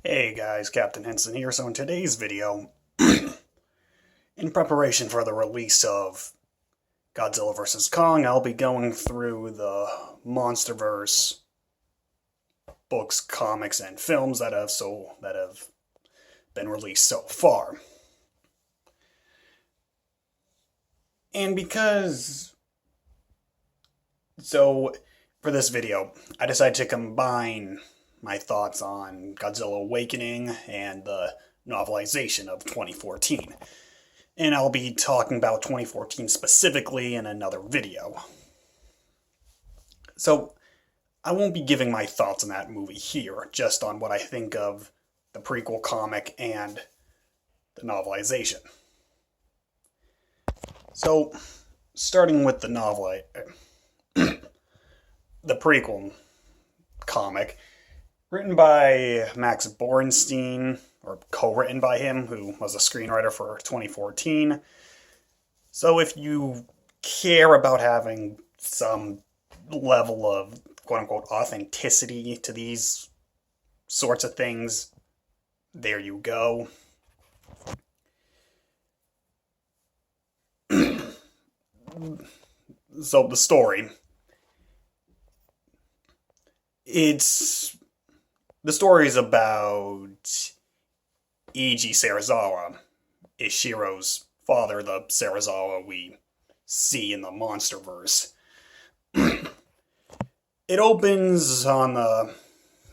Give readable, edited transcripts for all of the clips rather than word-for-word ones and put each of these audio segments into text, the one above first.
Hey guys, Captain Henson here. So in today's video, in preparation for the release of Godzilla vs. Kong, I'll be going through the MonsterVerse books, comics, and films that have been released so far. And for this video, I decided to combine my thoughts on Godzilla Awakening and the novelization of 2014. And I'll be talking about 2014 specifically in another video. So I won't be giving my thoughts on that movie here, just on what I think of the prequel comic and the novelization. So, starting with the the prequel comic, written by Max Borenstein, or co-written by him, who was a screenwriter for 2014. So if you care about having some level of quote-unquote authenticity to these sorts of things, there you go. So the story. The story is about Eiji Serizawa, Ishiro's father, the Serizawa we see in the MonsterVerse. It opens on the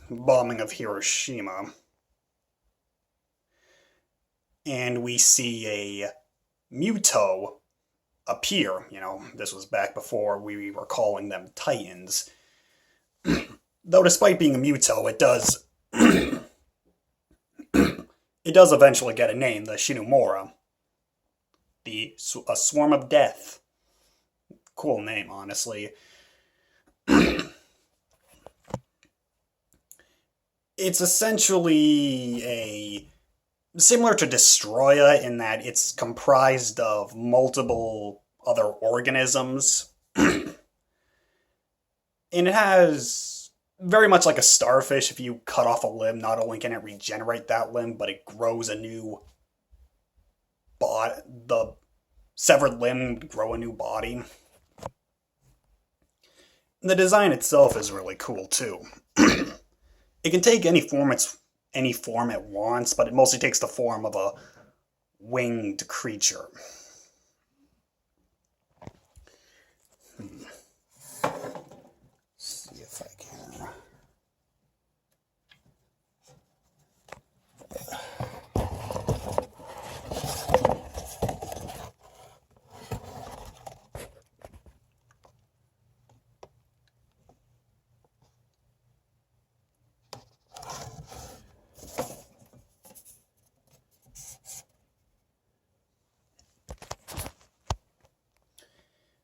bombing of Hiroshima, and we see a Muto appear. This was back before we were calling them Titans. Though despite being a Muto, it does eventually get a name, the Shinomura. A Swarm of Death. Cool name, honestly. It's essentially similar to Destroya in that it's comprised of multiple other organisms. And it has very much like a starfish. If you cut off a limb, not only can it regenerate that limb, but it grows a new body. The severed limb would grow a new body. The design itself is really cool too. It can take any form it wants, but it mostly takes the form of a winged creature. See if I can.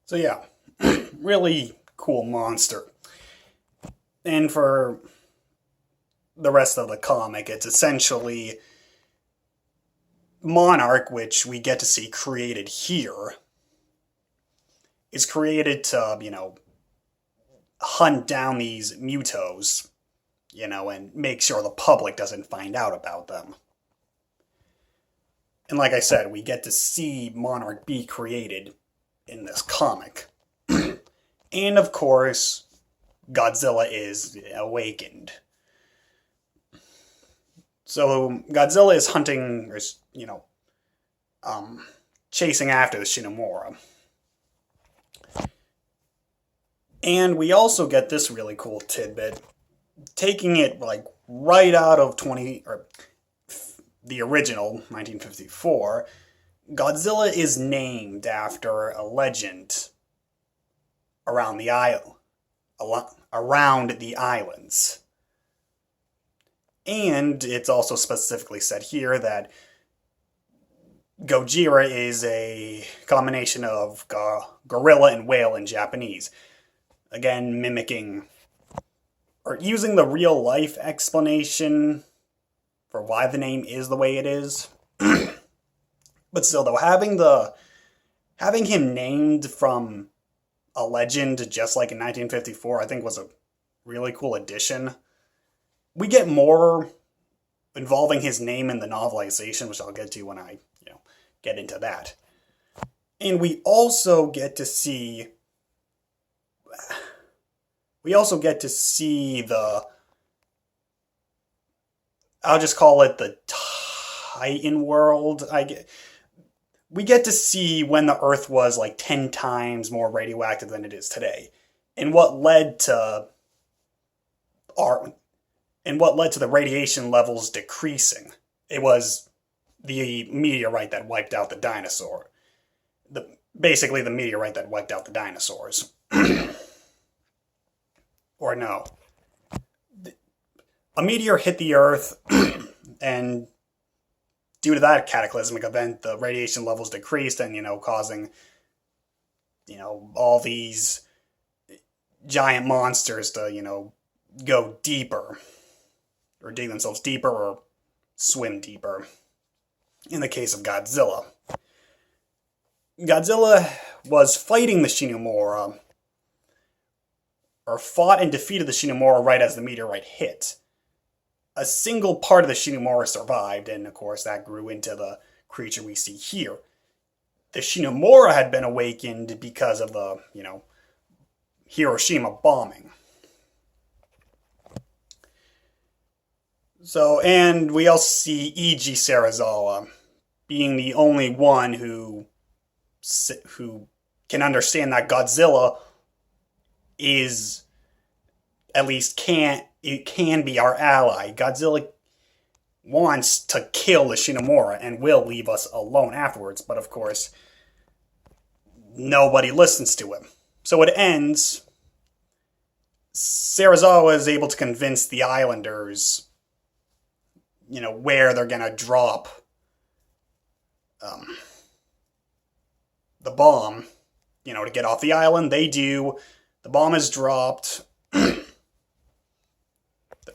So yeah, really cool monster. And for the rest of the comic, it's essentially Monarch, which we get to see created here, is created to, hunt down these Mutos, and make sure the public doesn't find out about them. And like I said, we get to see Monarch be created in this comic. And of course, Godzilla is awakened. So Godzilla is hunting, chasing after the Shinomura. And we also get this really cool tidbit, taking it right out of the original 1954. Godzilla is named after a legend around the islands. And it's also specifically said here that Gojira is a combination of gorilla and whale in Japanese. Again, mimicking or using the real life explanation for why the name is the way it is. But still, though, having him named from a legend, just like in 1954, I think was a really cool addition. We get more involving his name in the novelization, which I'll get to when I, get into that. And we also get to see the, I'll just call it the Titan world. We get to see when the Earth was like 10 times more radioactive than it is today, and what led to the radiation levels decreasing. It was the meteorite that wiped out the dinosaur. Basically the meteorite that wiped out the dinosaurs. Or no. A meteor hit the Earth, and due to that cataclysmic event, the radiation levels decreased, and, causing, all these giant monsters to, go deeper, or dig themselves deeper, or swim deeper. In the case of Godzilla. Godzilla was fighting the Shinomura, or fought and defeated the Shinomura right as the meteorite hit. A single part of the Shinomura survived, and of course that grew into the creature we see here. The Shinomura had been awakened because of the, Hiroshima bombing. So, and we also see E.G. Serizawa being the only one who can understand that Godzilla is, at least it can be our ally. Godzilla wants to kill the Shinomura and will leave us alone afterwards, but of course, nobody listens to him. So it ends. Serizawa is able to convince the islanders, where they're gonna drop the bomb, to get off the island. They do. The bomb is dropped. The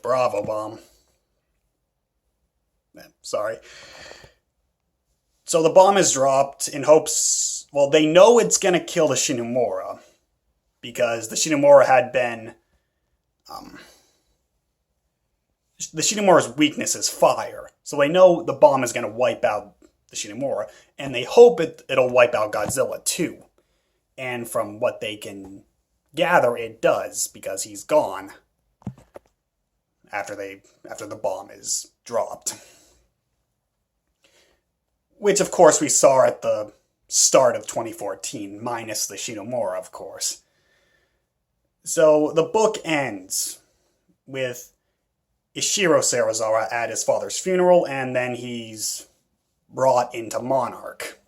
Bravo bomb. Sorry. So the bomb is dropped in hopes, they know it's going to kill the Shinomura, because the Shinomura had been, the Shinomura's weakness is fire. So they know the bomb is going to wipe out the Shinomura, and they hope it'll wipe out Godzilla too. And from what they can gather, it does, because he's gone after the bomb is dropped. Which, of course, we saw at the start of 2014, minus the Shinomura, of course. So the book ends with Ishiro Serizawa at his father's funeral, and then he's brought into Monarch.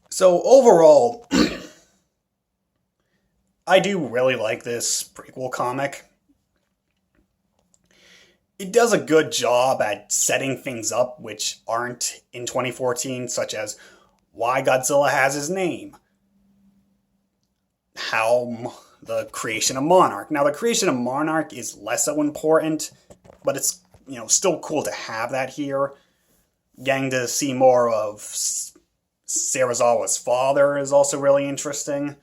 So overall, I do really like this prequel comic. It does a good job at setting things up which aren't in 2014, such as why Godzilla has his name, how the creation of Monarch. Now, the creation of Monarch is less so important, but it's, still cool to have that here. Getting to see more of Serizawa's father is also really interesting.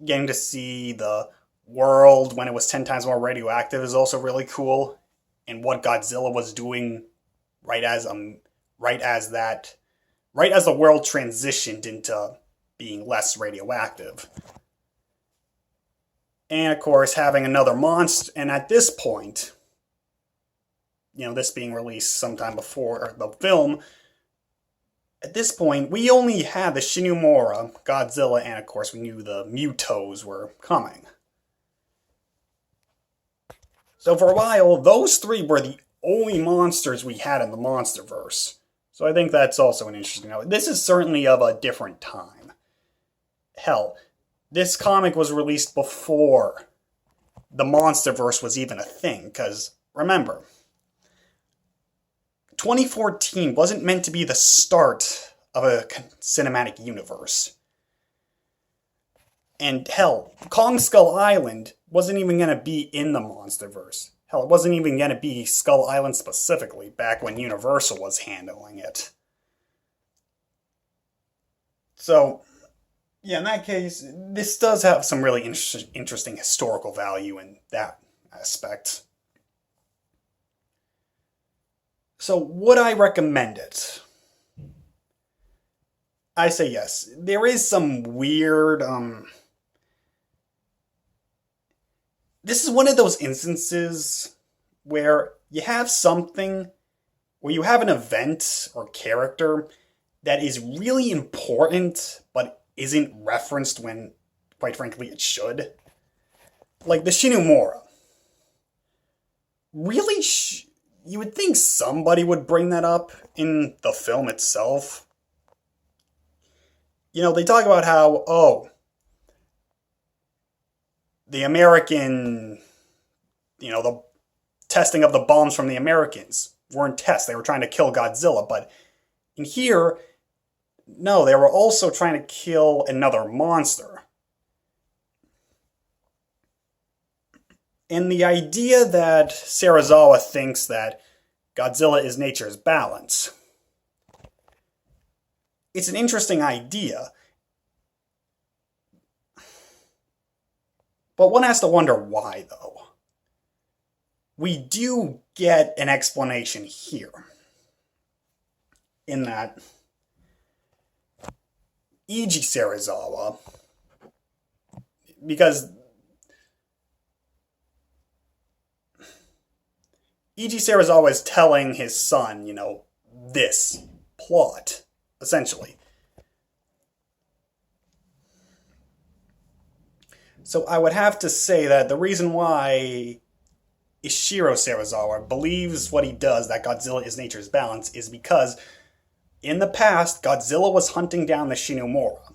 Getting to see the world when it was 10 times more radioactive is also really cool. And what Godzilla was doing right as the world transitioned into being less radioactive. And of course, having another monster, and at this point, this being released sometime before the film, at this point, we only had the Shinomura, Godzilla, and of course we knew the Mutos were coming. So for a while, those three were the only monsters we had in the Monsterverse. So I think that's also an interesting note. This is certainly of a different time. Hell, this comic was released before the Monsterverse was even a thing, because remember, 2014 wasn't meant to be the start of a cinematic universe. And hell, Kong Skull Island wasn't even going to be in the Monsterverse. Hell, it wasn't even going to be Skull Island specifically, back when Universal was handling it. So, yeah, in that case, this does have some really interesting historical value in that aspect. So, would I recommend it? I say yes. There is some weird, this is one of those instances where you have something, where you have an event or character that is really important, but isn't referenced when, quite frankly, it should. Like the Shinumura. Really? You would think somebody would bring that up in the film itself. You know, they talk about how, oh, the American, the testing of the bombs from the Americans weren't tests. They were trying to kill Godzilla. But in here, no, they were also trying to kill another monster. And the idea that Serizawa thinks that Godzilla is nature's balance. It's an interesting idea. But one has to wonder why, though. We do get an explanation here. In that Eiji Serizawa, because Eiji Serizawa is telling his son, this plot, essentially. So I would have to say that the reason why Ishiro Serizawa believes what he does, that Godzilla is nature's balance, is because in the past, Godzilla was hunting down the Shinumura.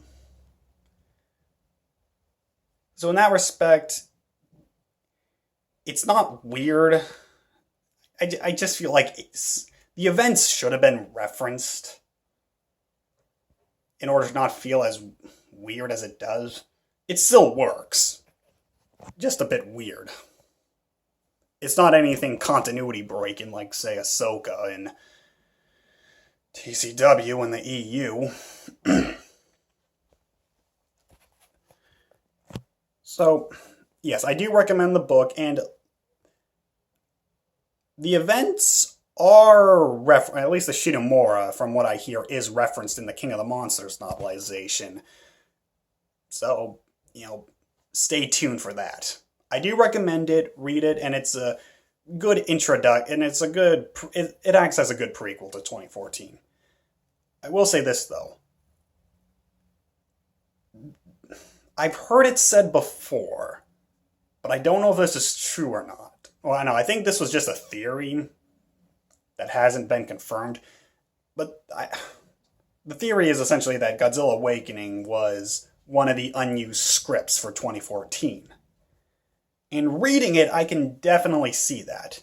So in that respect, it's not weird. I just feel like the events should have been referenced in order to not feel as weird as it does. It still works. Just a bit weird. It's not anything continuity breaking like, say, Ahsoka and TCW and the EU. So, yes, I do recommend the book, and the events are, at least the Shinumura, from what I hear, is referenced in the King of the Monsters novelization. So, stay tuned for that. I do recommend it, read it, and it's a good introduction, and it acts as a good prequel to 2014. I will say this, though. I've heard it said before, but I don't know if this is true or not. Well, I know, I think this was just a theory that hasn't been confirmed, but the theory is essentially that Godzilla Awakening was one of the unused scripts for 2014. In reading it, I can definitely see that.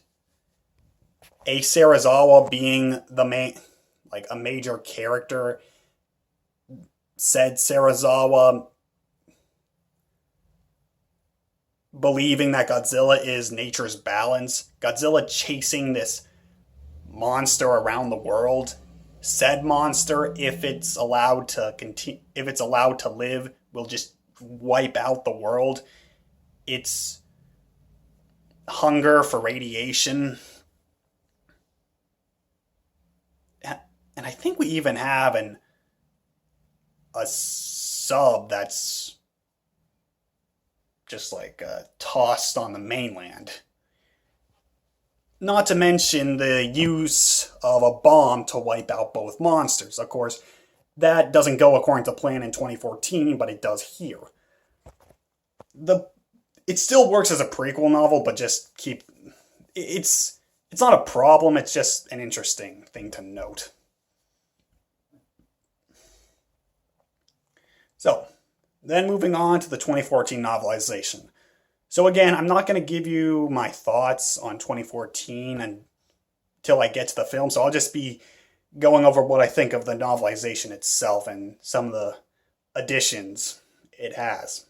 A Serizawa being a major character, said Serizawa believing that Godzilla is nature's balance, Godzilla chasing this monster around the world. Said monster, if it's allowed to live, will just wipe out the world. It's hunger for radiation. And I think we even have a sub that's just tossed on the mainland. Not to mention the use of a bomb to wipe out both monsters. Of course, that doesn't go according to plan in 2014, but it does here. It still works as a prequel novel, but it's not a problem, it's just an interesting thing to note. So, then moving on to the 2014 novelization. So again, I'm not going to give you my thoughts on 2014 until I get to the film, so I'll just be going over what I think of the novelization itself and some of the additions it has.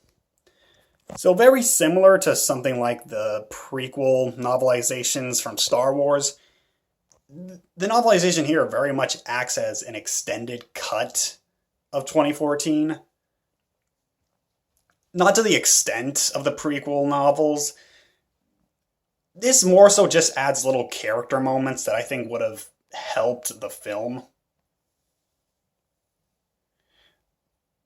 So very similar to something like the prequel novelizations from Star Wars, the novelization here very much acts as an extended cut of 2014. Not to the extent of the prequel novels. This more so just adds little character moments that I think would have helped the film.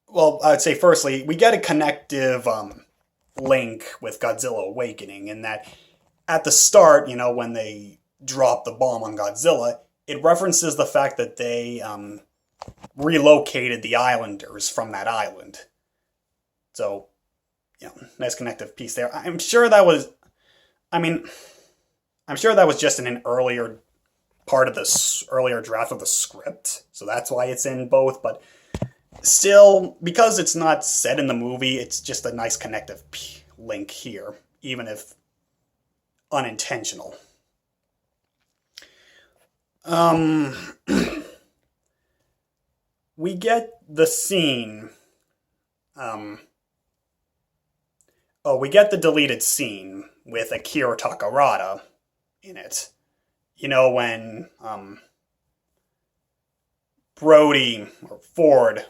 Well, I would say firstly, we get a connective link with Godzilla Awakening in that at the start, when they drop the bomb on Godzilla, it references the fact that they relocated the islanders from that island. So, nice connective piece there. I'm sure that was just in an earlier part of this earlier draft of the script, so that's why it's in both, but still, because it's not said in the movie, it's just a nice connective link here, even if unintentional. We get the scene. We get the deleted scene with Akira Takarada in it. When Brody or Ford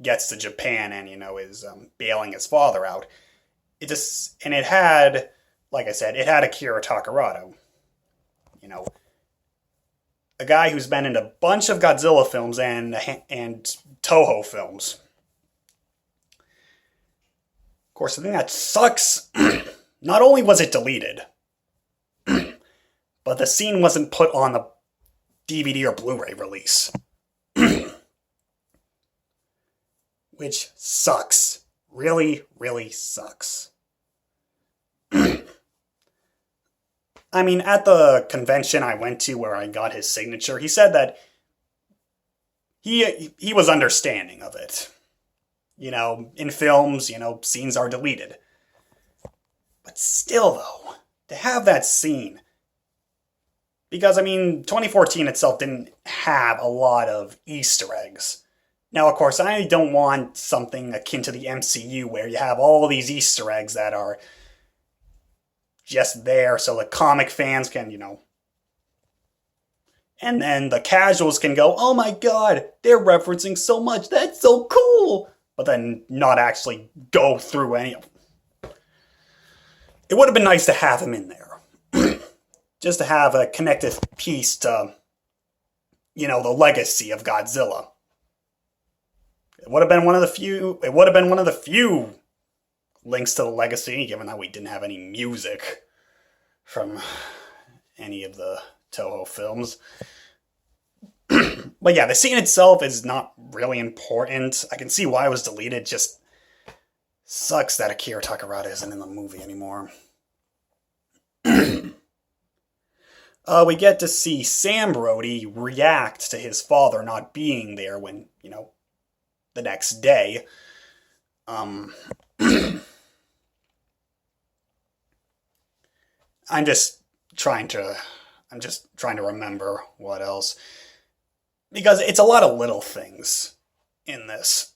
gets to Japan and is bailing his father out. It had, like I said, it had Akira Takarada. A guy who's been in a bunch of Godzilla films and Toho films. Of course, the thing that sucks, not only was it deleted, but the scene wasn't put on the DVD or Blu-ray release. Which sucks. Really, really sucks. At the convention I went to where I got his signature, he said that he was understanding of it. In films, scenes are deleted. But still, though, to have that scene, because, 2014 itself didn't have a lot of Easter eggs. Now, of course, I don't want something akin to the MCU where you have all these Easter eggs that are just there so the comic fans can, and then the casuals can go, oh my god, they're referencing so much, that's so cool, but then not actually go through any of them. It would have been nice to have him in there. Just to have a connective piece to, the legacy of Godzilla. It would have been one of the few links to the legacy, given that we didn't have any music from any of the Toho films. But yeah, the scene itself is not really important. I can see why it was deleted, just sucks that Akira Takarada isn't in the movie anymore. We get to see Sam Brody react to his father not being there when, the next day. I'm just trying to remember what else. Because it's a lot of little things in this.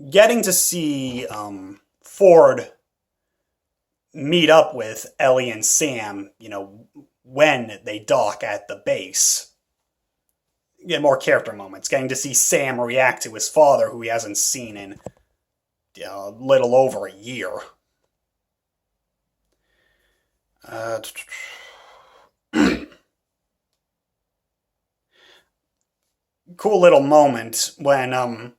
Getting to see Ford meet up with Ellie and Sam, when they dock at the base. Get more character moments. Getting to see Sam react to his father, who he hasn't seen in a little over a year. Cool little moment when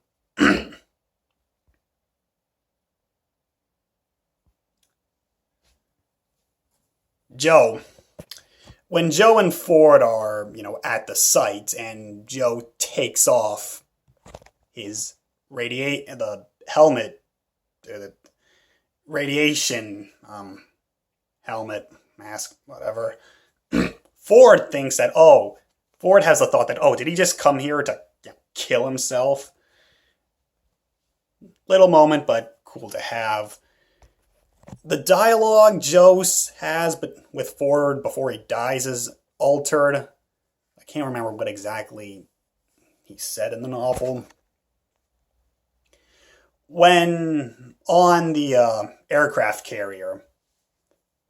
when Joe and Ford are, at the site, and Joe takes off his the helmet, or the radiation helmet, mask, whatever. Ford thinks that, Ford has the thought that, did he just come here to kill himself? Little moment, but cool to have. The dialogue Joe has with Ford before he dies is altered. I can't remember what exactly he said in the novel. When on the aircraft carrier,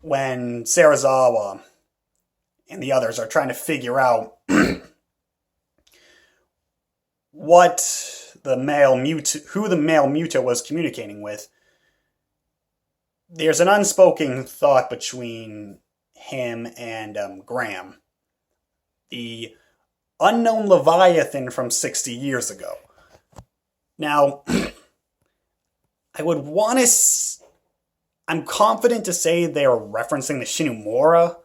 when Serizawa and the others are trying to figure out what who the male Muto was communicating with, there's an unspoken thought between him and Graham, the unknown Leviathan from 60 years ago. Now, I would want to. I'm confident to say they're referencing the Shinumora,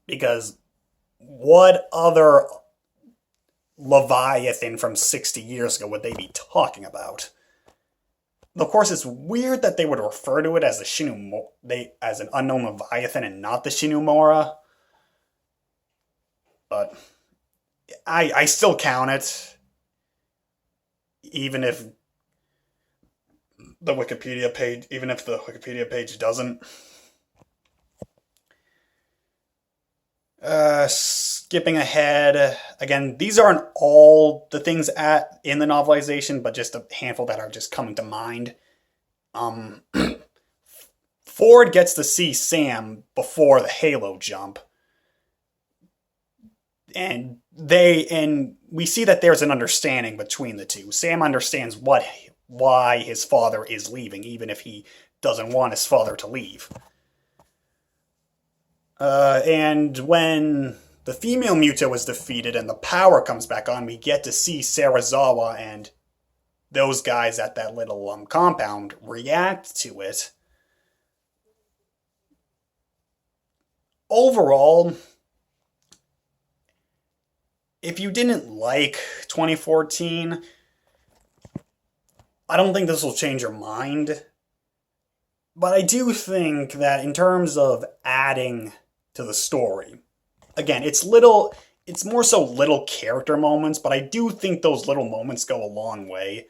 because what other Leviathan from 60 years ago would they be talking about? Of course, it's weird that they would refer to it as as an unknown Leviathan and not the Shinumora. But I still count it, even if the Wikipedia page doesn't. Skipping ahead, again, these aren't all the things in the novelization, but just a handful that are just coming to mind. Ford gets to see Sam before the Halo jump, and we see that there's an understanding between the two. Sam understands why his father is leaving, even if he doesn't want his father to leave. And when the female Muto is defeated and the power comes back on, we get to see Serizawa and those guys at that little compound react to it. Overall, if you didn't like 2014, I don't think this will change your mind. But I do think that in terms of adding to the story, again, it's more so little character moments, but I do think those little moments go a long way.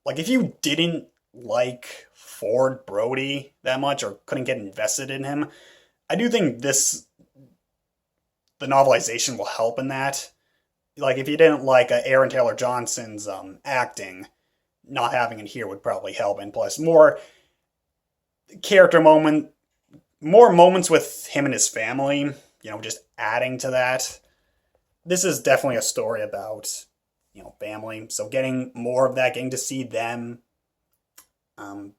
Like, if you didn't like Ford Brody that much or couldn't get invested in him, I do think the novelization will help in that. Like, if you didn't like Aaron Taylor Johnson's acting, not having it here would probably help. And plus, more moments with him and his family, just adding to that. This is definitely a story about, family. So getting more of that, getting to see them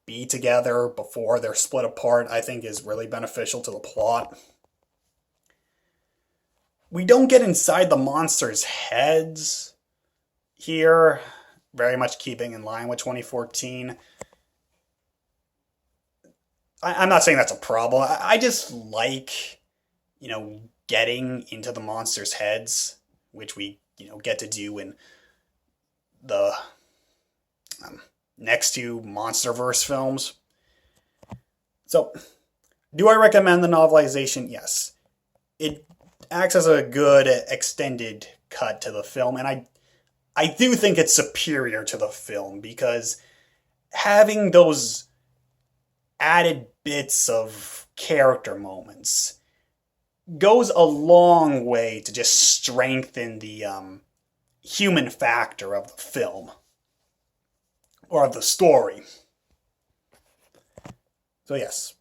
be together before they're split apart, I think is really beneficial to the plot. We don't get inside the monsters' heads here, very much keeping in line with 2014. I'm not saying that's a problem. I just like, getting into the monsters' heads, which we, get to do in the next two MonsterVerse films. So, do I recommend the novelization? Yes. It acts as a good extended cut to the film, and I do think it's superior to the film, because having those added bits of character moments goes a long way to just strengthen the human factor of the film, or of the story. So yes,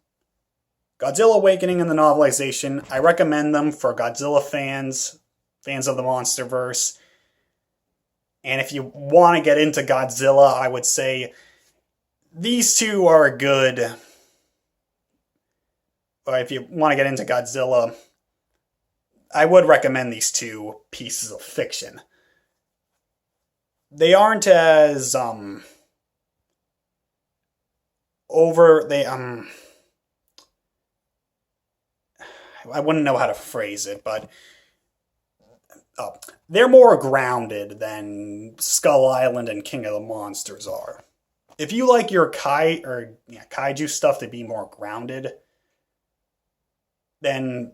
Godzilla Awakening and the novelization, I recommend them for Godzilla fans of the MonsterVerse. And if you want to get into Godzilla, I would say these two are good. Or if you want to get into Godzilla, I would recommend these two pieces of fiction. They aren't as I wouldn't know how to phrase it, but they're more grounded than Skull Island and King of the Monsters are. If you like your kaiju stuff to be more grounded, then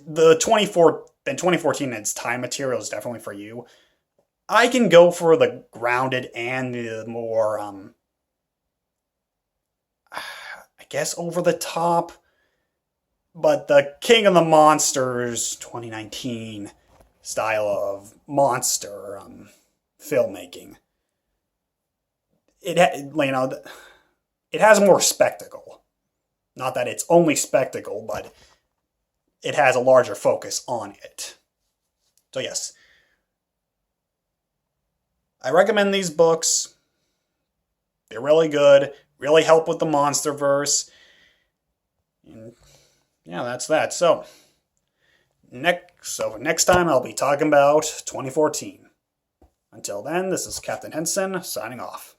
2014 and its time material is definitely for you. I can go for the grounded and the more, I guess, over the top. But the King of the Monsters 2019 style of monster filmmaking, it has more spectacle. Not that it's only spectacle, but it has a larger focus on it. So yes, I recommend these books. They're really good, really help with the MonsterVerse. And yeah, that's that. So next time I'll be talking about 2014. Until then, this is Captain Henson signing off.